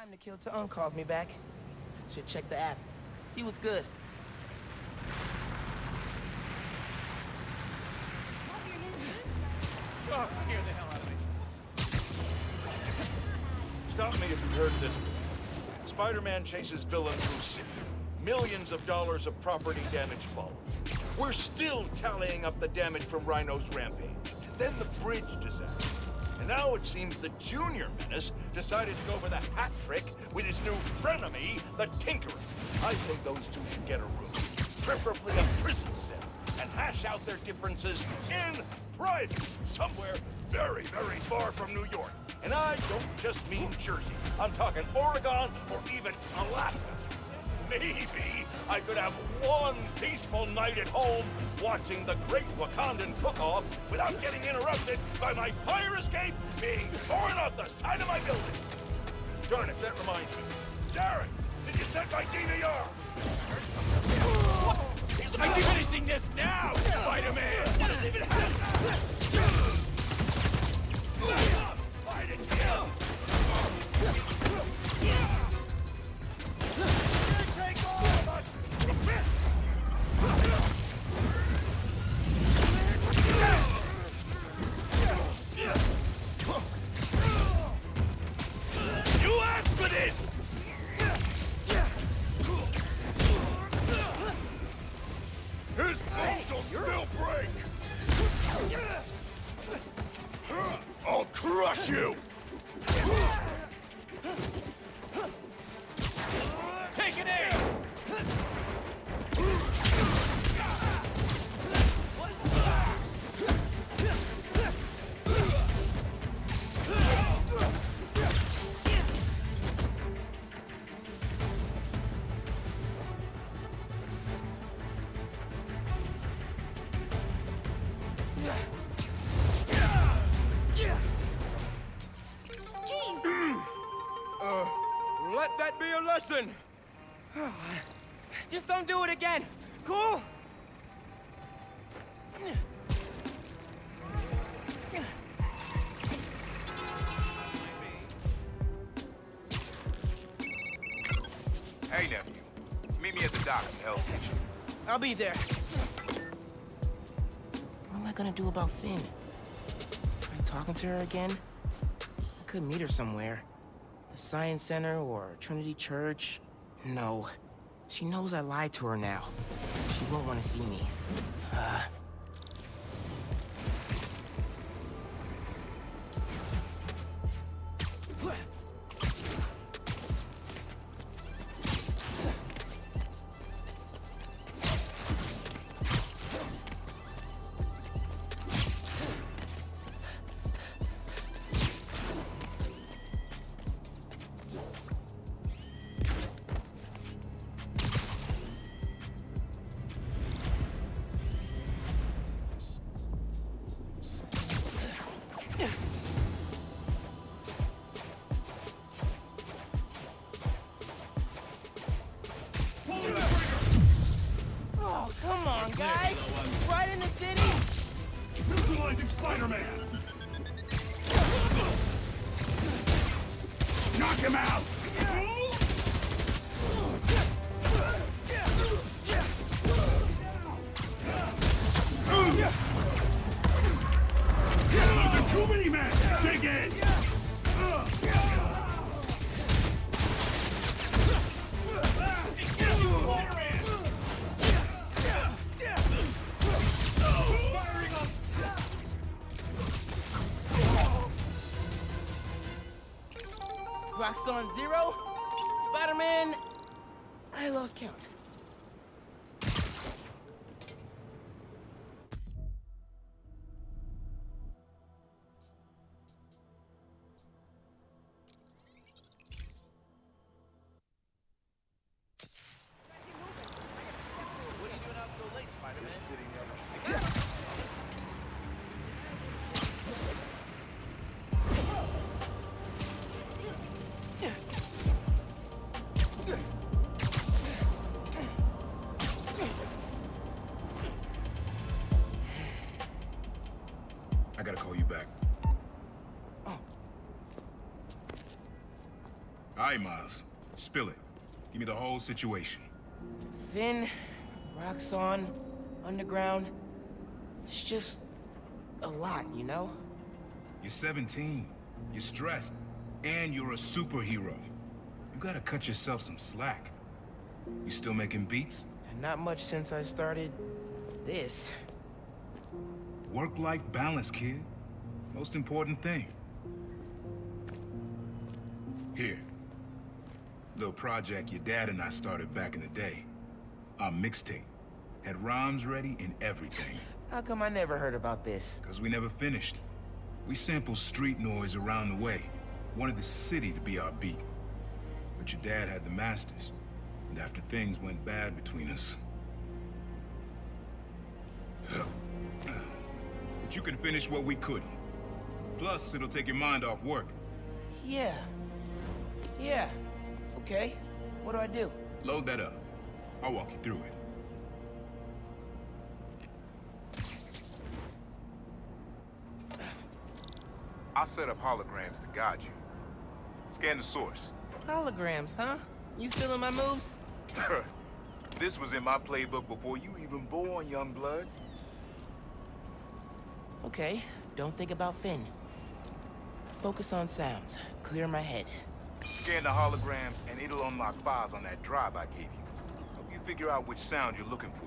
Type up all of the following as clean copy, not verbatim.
Time to kill to called me back. Should check the app. See what's good. Oh, scare the hell out of me. Stop me if you heard this. Spider-Man chases villain through city. Millions of dollars of property damage follow. We're still tallying up the damage from Rhino's rampage. Then the bridge disaster. And now it seems the Junior Menace decided to go for the hat trick with his new frenemy, the Tinkerer. I say those two should get a room, preferably a prison cell, and hash out their differences in private, somewhere very, very far from New York. And I don't just mean Jersey. I'm talking Oregon or even Alaska. Maybe I could have one peaceful night at home watching the Great Wakandan Cook-Off without getting interrupted by my fire escape being torn off the side of my building. Darn it, that reminds me. Darren, did you set my DVR? I'm finishing this now, Spider-Man! What does even happen? Fight and kill! Take all of us! You asked for this! His bones will still break! I'll crush you! Take an aim! Let that be a lesson! Just don't do it again, cool? Hey, nephew. Meet me at the docks at Hell's Kitchen. I'll be there. What am I gonna do about Finn? Try talking to her again? I could meet her somewhere. The Science Center or Trinity Church? No. She knows I lied to her now. She won't want to see me. Oh, come on, guys! Right in the city? Neutralizing Spider-Man! Knock him out! Those are too many men! Dig in! Rocks on zero? Spider-Man... I lost count. What are you doing out so late, Spider-Man? Sitting near my seat. I gotta call you back. Oh. All right, right, Miles. Spill it. Give me the whole situation. Finn, Roxxon, Underground. It's just a lot, you know? You're 17. You're stressed. And you're a superhero. You gotta cut yourself some slack. You still making beats? And not much since I started this. Work-life balance, kid. Most important thing. Here. Little project your dad and I started back in the day. Our mixtape. Had rhymes ready and everything. How come I never heard about this? Because we never finished. We sampled street noise around the way. Wanted the city to be our beat. But your dad had the masters. And after things went bad between us... But you can finish what we couldn't. Plus, it'll take your mind off work. Yeah. Yeah. Okay. What do I do? Load that up. I'll walk you through it. I'll set up holograms to guide you. Scan the source. Holograms, huh? You stealing my moves? This was in my playbook before you even born, young blood. Okay. Don't think about Finn. Focus on sounds. Clear my head. Scan the holograms and it'll unlock files on that drive I gave you. Help you figure out which sound you're looking for.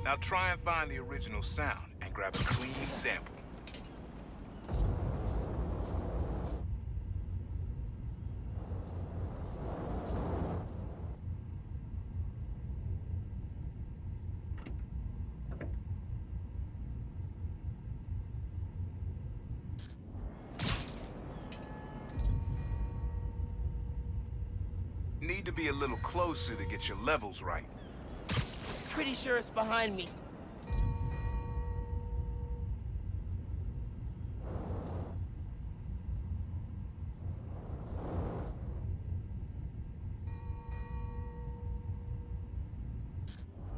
Now try and find the original sound and grab a clean sample. Need to be a little closer to get your levels right. Pretty sure it's behind me.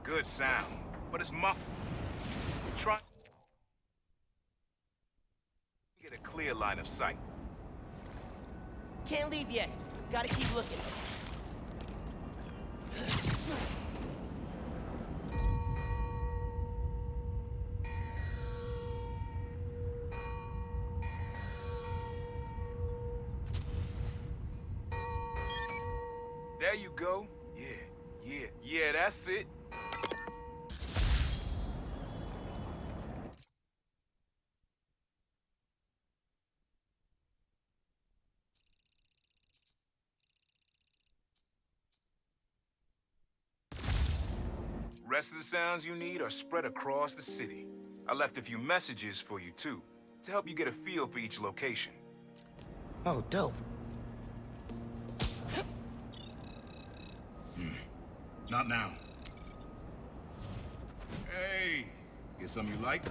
Good sound, but it's muffled. Try... Get a clear line of sight. Can't leave yet. Gotta keep looking. There you go. Yeah, that's it. Rest of the sounds you need are spread across the city. I left a few messages for you too, to help you get a feel for each location. Oh, dope. Not now. Hey, get something you like?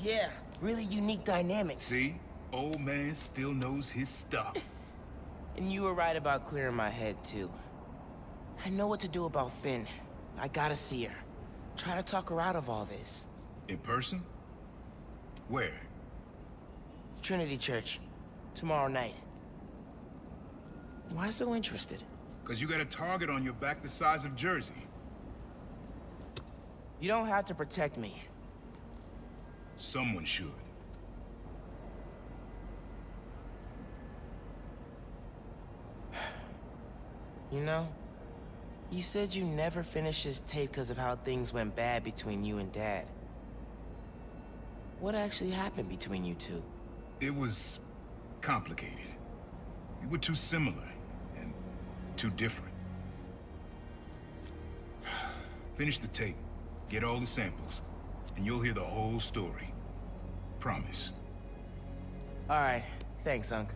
Yeah, really unique dynamics. See? Old man still knows his stuff. And you were right about clearing my head, too. I know what to do about Finn. I gotta see her. Try to talk her out of all this. In person? Where? Trinity Church. Tomorrow night. Why so interested? Because you got a target on your back the size of Jersey. You don't have to protect me. Someone should. You know, you said you never finished this tape because of how things went bad between you and Dad. What actually happened between you two? It was complicated. We were too similar and too different. Finish the tape, get all the samples, and you'll hear the whole story. Promise. All right, thanks, Unc.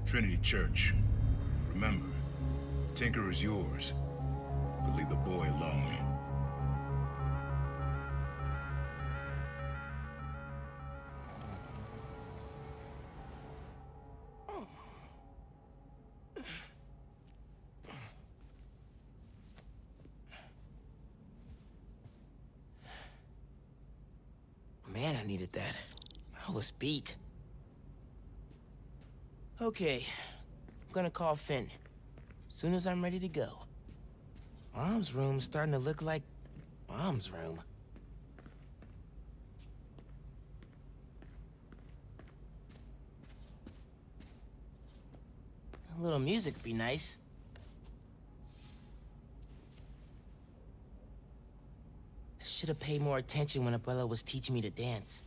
Trinity Church. Remember, Tinker is yours, but leave the boy alone. Man, I needed that. I was beat. Okay, I'm gonna call Finn. Soon as I'm ready to go. Mom's room's starting to look like Mom's room. A little music would be nice. I should have paid more attention when Abuela was teaching me to dance.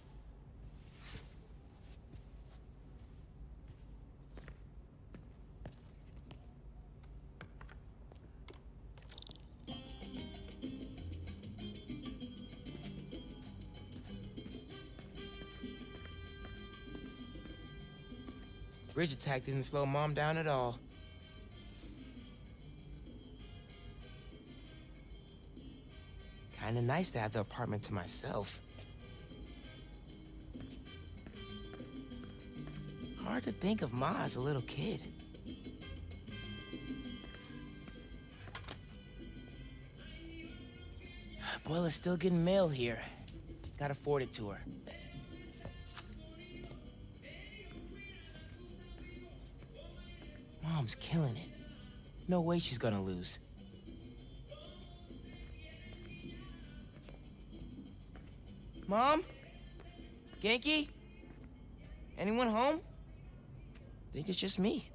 Bridge attack didn't slow Mom down at all. Kinda nice to have the apartment to myself. Hard to think of Ma as a little kid. Abuela's still getting mail here. Gotta forward it to her. Mom's killing it. No way she's gonna lose. Mom? Genki? Anyone home? Think it's just me.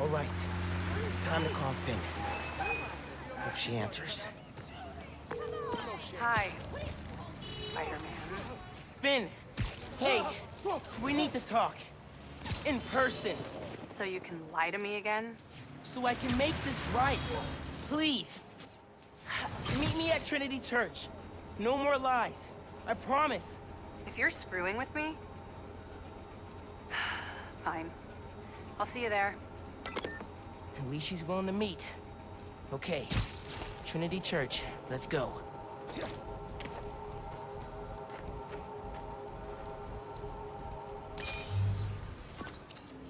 All right, time to call Finn. Hope she answers. Hi, Spider-Man. Finn, hey, we need to talk. In person, So you can lie to me again? so I can make this right. Please. Meet me at Trinity Church. No more lies. I promise. If you're screwing with me... Fine. I'll see you there. At least she's willing to meet. Okay, Trinity Church, let's go.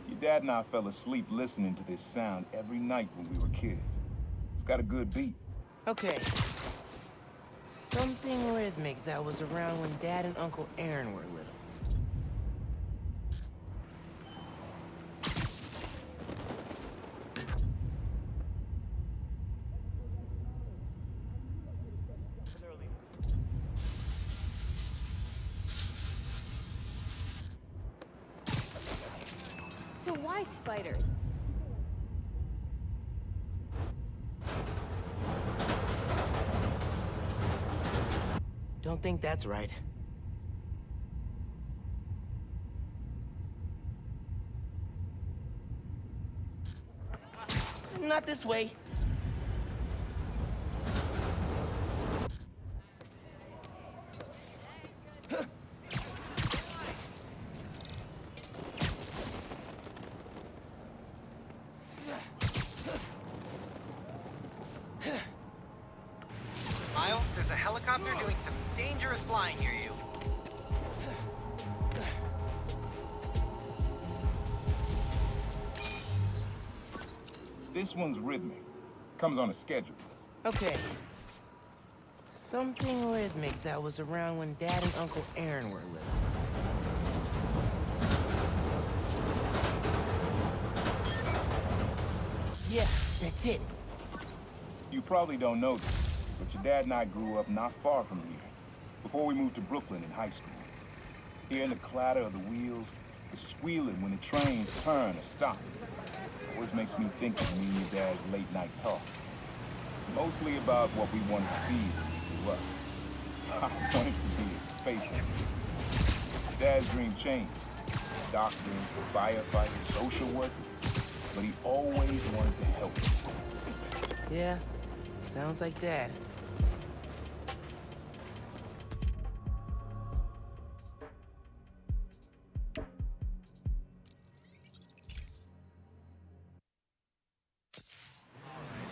Your dad and I fell asleep listening to this sound every night when we were kids. It's got a good beat. Okay. Something rhythmic that was around when Dad and Uncle Aaron were little. So why spiders? Don't think that's right. Not this way. Miles, there's a helicopter doing some dangerous flying near you. This one's rhythmic. Comes on a schedule. Okay. Something rhythmic that was around when Dad and Uncle Aaron were little. Yeah, that's it. You probably don't know this, but your dad and I grew up not far from here, before we moved to Brooklyn in high school. Hearing the clatter of the wheels, the squealing when the trains turn or stop, always makes me think of me and your dad's late-night talks. Mostly about what we wanted to be when we grew up. I wanted to be a space engineer. Dad's dream changed. Doctor, firefighter, social worker. But he always wanted to help us. Yeah, sounds like Dad.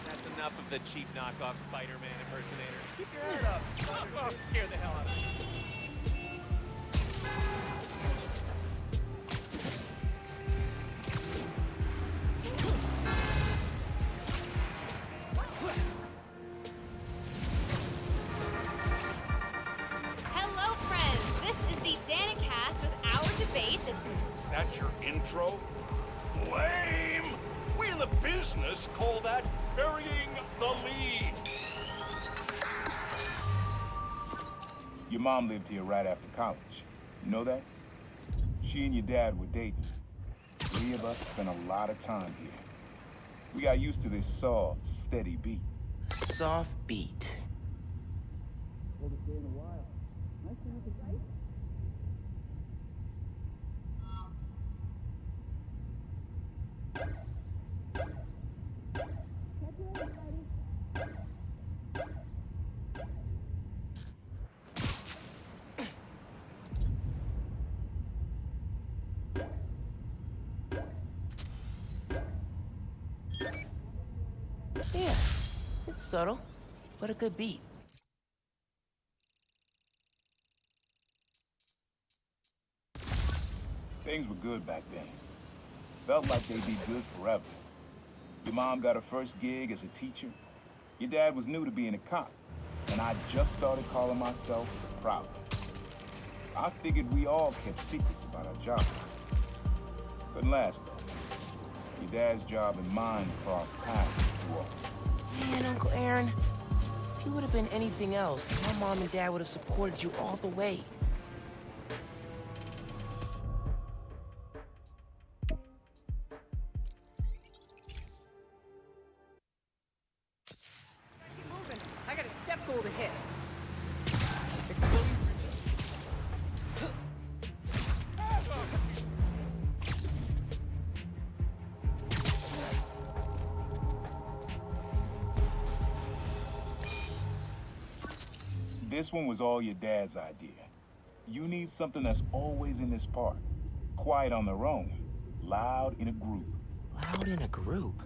That's enough of the cheap knockoff Spider-Man impersonator. Keep your head up. Oh, scare the hell out of me. Hello, friends. This is the Danicast with our debates and... That's your intro? Lame! We in the business call that burying the lead. Your mom lived here right after college. You know that? She and your dad were dating. 3 of us spent a lot of time here. We got used to this soft, steady beat. Soft beat. Yeah, it's subtle, but a good beat. Things were good back then. Felt like they'd be good forever. Your mom got her first gig as a teacher. Your dad was new to being a cop, and I just started calling myself the Prowler. I figured we all kept secrets about our jobs. Couldn't last, though. Your dad's job and mine crossed paths too often. Man, Uncle Aaron, if you would have been anything else, my mom and dad would have supported you all the way. Keep moving. I got a step goal to hit. This one was all your dad's idea. You need something that's always in this park. Quiet on their own, loud in a group. Loud in a group?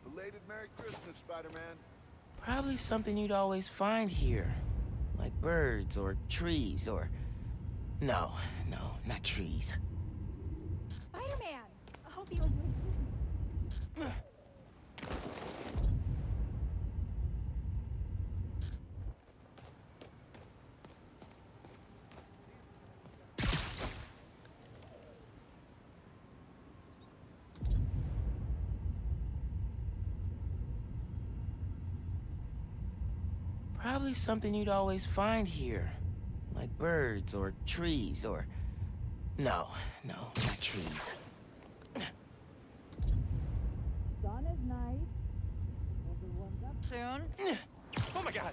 Belated Merry Christmas, Spider-Man. Probably something you'd always find here. Like birds or trees or... No, not trees. Spider-Man! I hope you... Probably something you'd always find here. Like birds or trees or... No, not trees. Sun is nice. Everyone's up soon. Oh my god!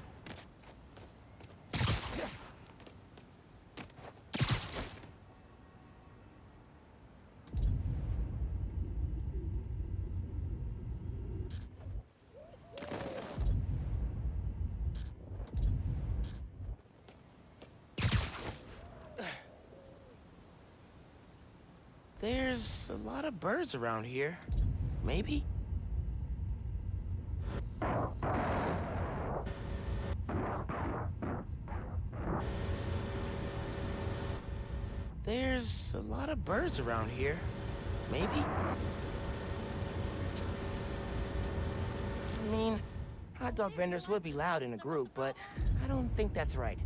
There's a lot of birds around here. Maybe? There's a lot of birds around here. Maybe. I mean, hot dog vendors would be loud in a group, but I don't think that's right.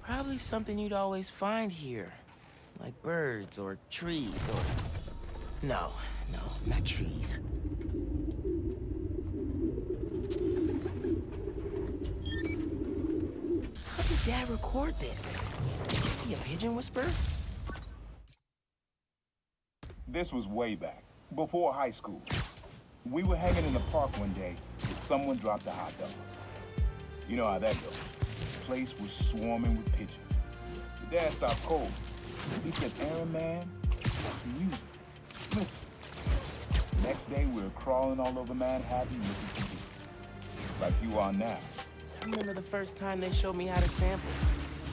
Probably something you'd always find here. Like birds or trees or... No, not trees. How did Dad record this? Is he a pigeon whisperer? This was way back, before high school. We were hanging in the park one day and someone dropped a hot dog. You know how that goes. The place was swarming with pigeons. Your dad stopped cold. He said, Aaron, man, that's music. Listen. Next day, we were crawling all over Manhattan looking for beats. Like you are now. I remember the first time they showed me how to sample.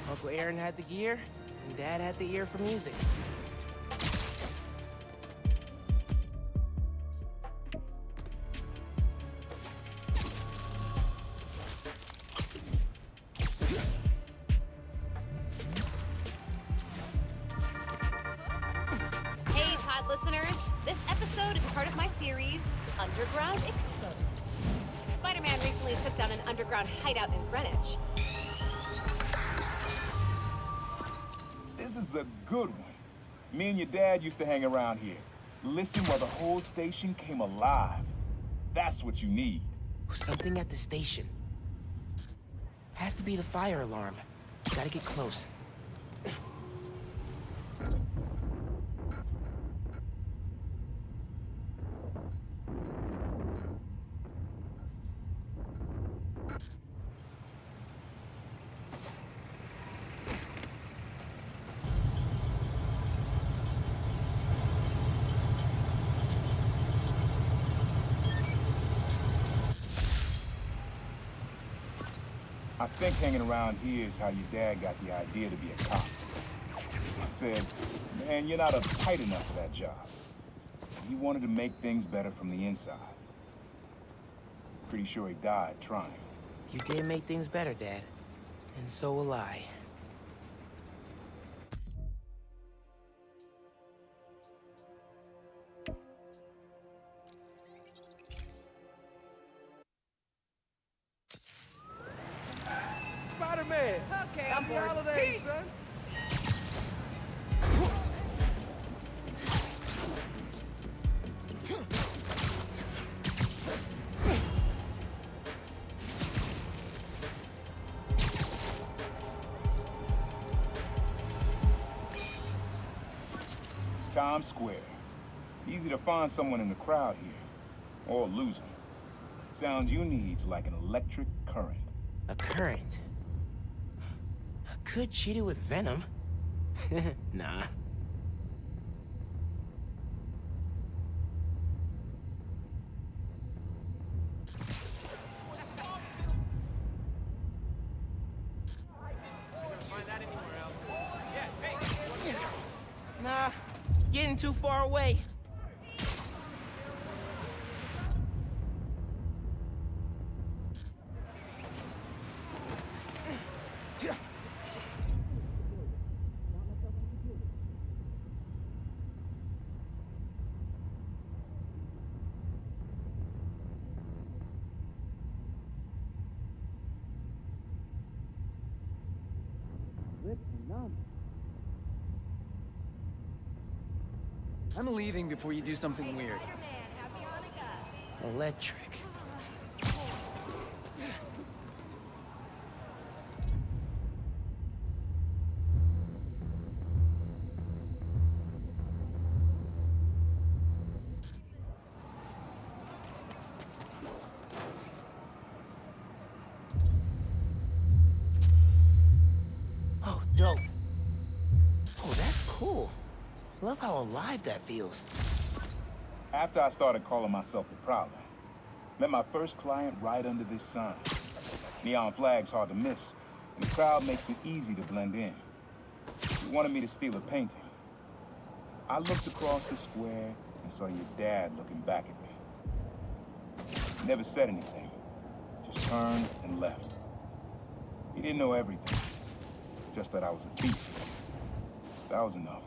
Uncle Aaron had the gear, and Dad had the ear for music. Hey, Pod listeners. This episode is part of my series, Underground Exposed. Spider-Man recently took down an underground hideout in Greenwich. This is a good one. Me and your dad used to hang around here. Listen while the whole station came alive. That's what you need. Something at the station. Has to be the fire alarm. Gotta get close. I think hanging around here is how your dad got the idea to be a cop. He said, man, you're not uptight enough for that job. He wanted to make things better from the inside. Pretty sure he died trying. You did make things better, Dad. And so will I. Spider-Man! Okay, happy holidays, son! Times Square. Easy to find someone in the crowd here. Or lose them. Sounds you need's like an electric current. A current? I could cheat it with venom. Nah. Nah, getting too far away. I'm leaving before you do something weird. Electric. dope. Oh, that's cool. Love how alive that feels. After I started calling myself the Prowler, met my first client right under this sign. Neon flag's hard to miss, and the crowd makes it easy to blend in. He wanted me to steal a painting. I looked across the square and saw your dad looking back at me. He never said anything, just turned and left. He didn't know everything, just that I was a thief. That was enough.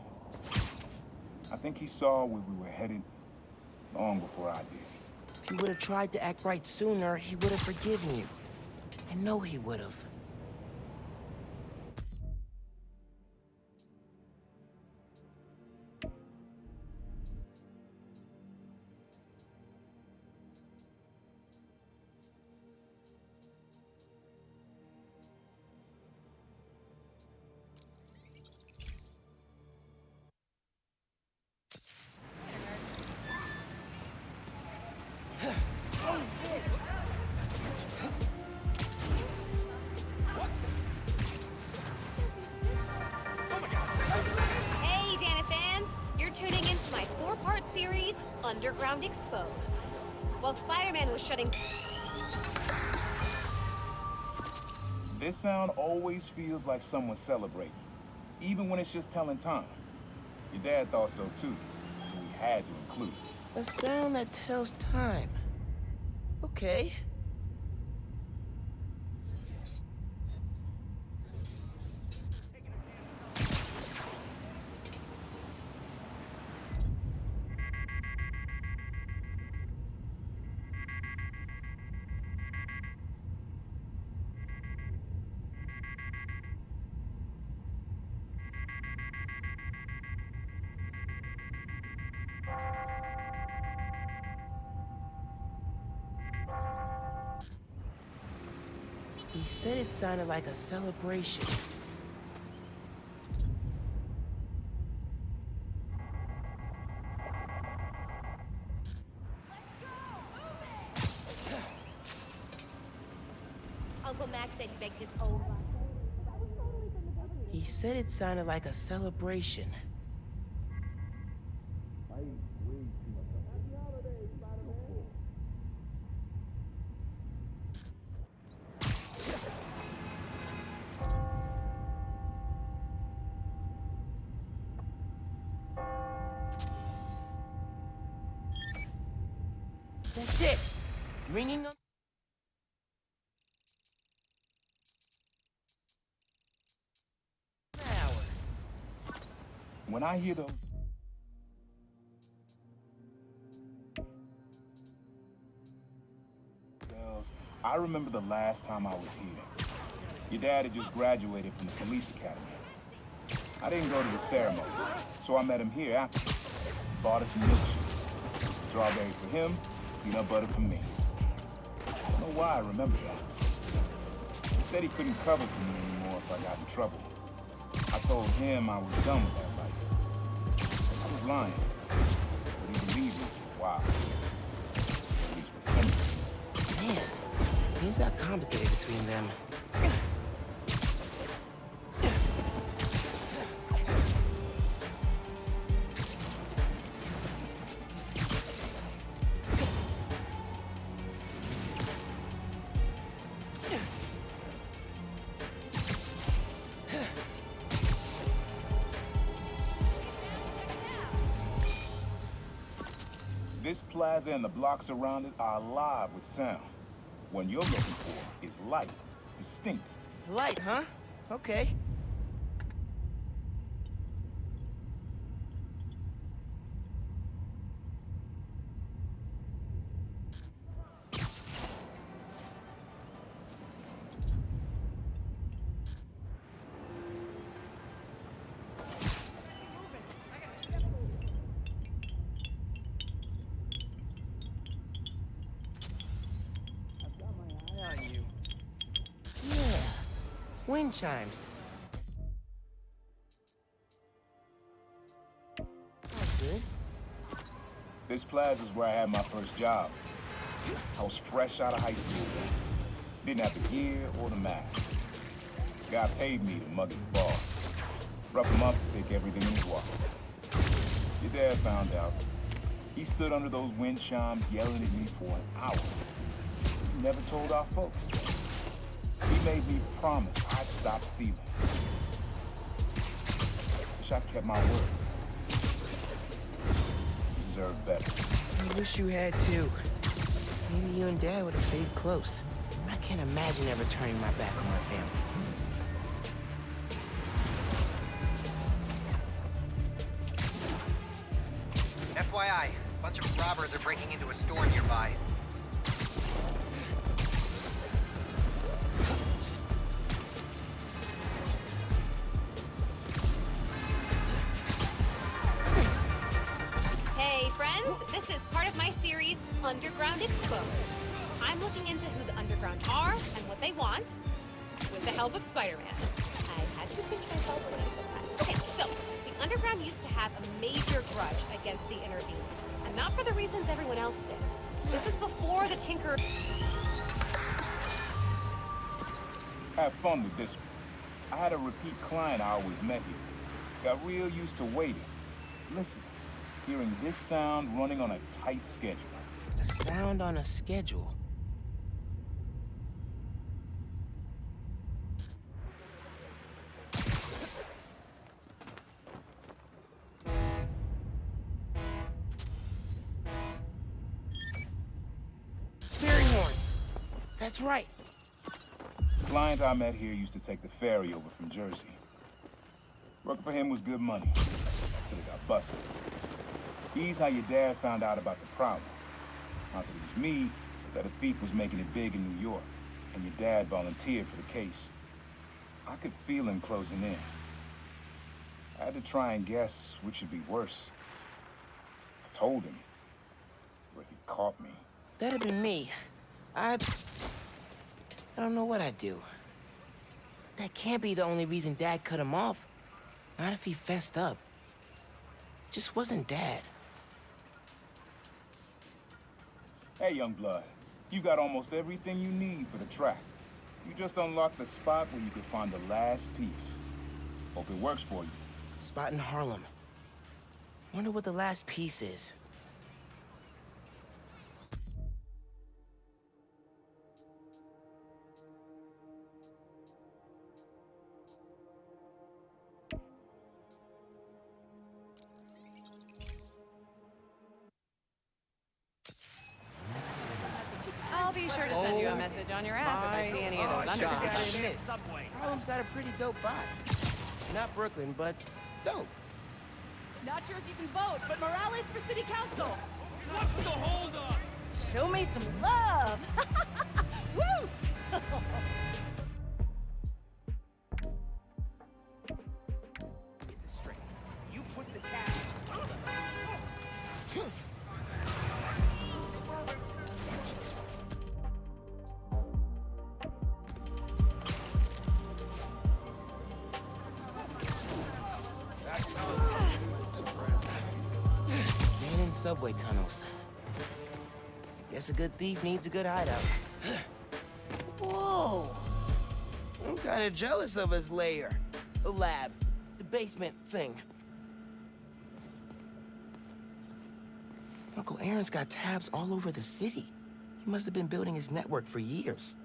I think he saw where we were headed long before I did. If you would have tried to act right sooner, he would have forgiven you. I know he would have. Hey, Dana fans! You're tuning into my 4-part series, Underground Exposed. While Spider-Man was shutting... This sound always feels like someone celebrating, even when it's just telling time. Your dad thought so too, so we had to include it. A sound that tells time. Okay. He said it sounded like a celebration. Uncle Max said he baked his own He said it sounded like a celebration. That's it. Ringing on... When I hear those... bells, I remember the last time I was here. Your dad had just graduated from the police academy. I didn't go to the ceremony, so I met him here after. He bought us milkshakes. Strawberry for him, peanut butter for me. I don't know why I remember that. He said he couldn't cover for me anymore if I got in trouble. I told him I was done with that life. I was lying, but he believed me for a while. At least pretended. Man, things got complicated between them. This plaza and the blocks around it are alive with sound. What you're looking for is light, distinct. Light, huh? Okay. Yeah. Wind chimes. Sounds good. This plaza's where I had my first job. I was fresh out of high school. Didn't have the gear or the mask. Guy paid me to mug his boss. Rough him up and take everything in his wallet. Your dad found out. He stood under those wind chimes yelling at me for an hour. He never told our folks. He made me promise I'd stop stealing. Wish I kept my word. You deserve better. I wish you had too. Maybe you and Dad would have stayed close. I can't imagine ever turning my back on my family. FYI, a bunch of robbers are breaking into a store nearby. Hey, friends, this is part of my series, Underground Exposed. I'm looking into who the Underground are and what they want, with the help of Spider-Man. I had to pinch myself when I said that. Okay, so, the Underground used to have a major grudge against the Inner Demons, and not for the reasons everyone else did. This was before the Tinker... Have fun with this one. I had a repeat client I always met here. Got real used to waiting. Listen, hearing this sound running on a tight schedule. A sound on a schedule. Fairy horns. That's right. The client I met here used to take the ferry over from Jersey. Working for him was good money, till he got busted. He's how your dad found out about the problem. Not that it was me, but that a thief was making it big in New York, and your dad volunteered for the case. I could feel him closing in. I had to try and guess which would be worse. If I told him, or if he caught me. That'd been me. I don't know what I'd do. That can't be the only reason Dad cut him off. Not if he fessed up. It just wasn't Dad. Hey, young blood, you got almost everything you need for the track. You just unlocked the spot where you could find the last piece. Hope it works for you. Spot in Harlem. Wonder what the last piece is. I'll be sure to send you a message on your app if I see any of those underground. Harlem's got a pretty dope vibe. Not Brooklyn, but dope. Not sure if you can vote, but Morales for city council. What's the holdup? Show me some love. Woo! Get this straight. You put the cat. Man in subway tunnels. Guess a good thief needs a good hideout. Whoa! I'm kinda jealous of his lair. The lab. The basement thing. Uncle Aaron's got tabs all over the city. He must have been building his network for years.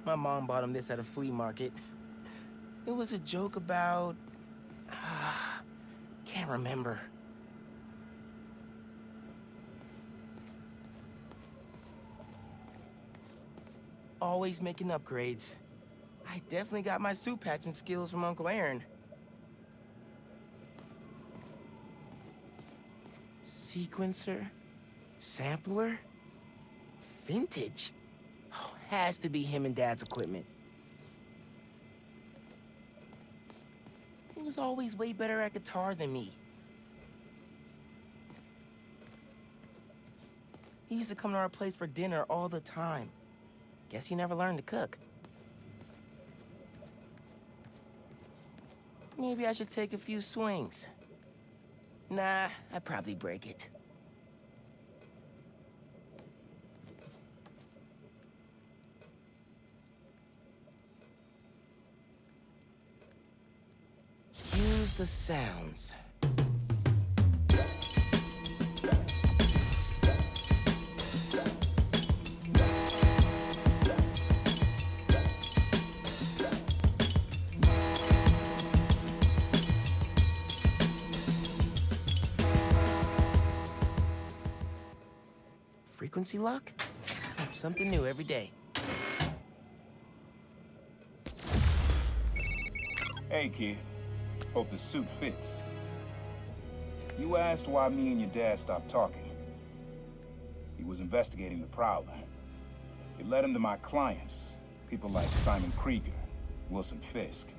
My mom bought him this at a flea market. It was a joke about... can't remember. Always making upgrades. I definitely got my suit patching skills from Uncle Aaron. Sequencer? Sampler? Vintage? Oh, has to be him and Dad's equipment. He was always way better at guitar than me. He used to come to our place for dinner all the time. Guess he never learned to cook. Maybe I should take a few swings. Nah, I'd probably break it. the sounds. Frequency lock? Something new every day. Hey, kid. Hope the suit fits. You asked why me and your dad stopped talking. He was investigating the Prowler. It led him to my clients, people like Simon Krieger, Wilson Fisk.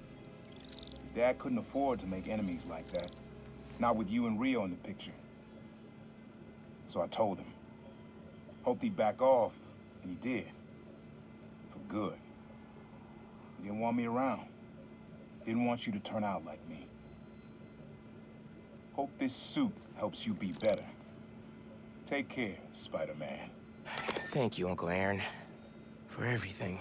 Dad couldn't afford to make enemies like that. Not with you and Rio in the picture. So I told him. Hoped he'd back off, and he did. For good. He didn't want me around. Didn't want you to turn out like me. Hope this suit helps you be better. Take care, Spider-Man. Thank you, Uncle Aaron, for everything.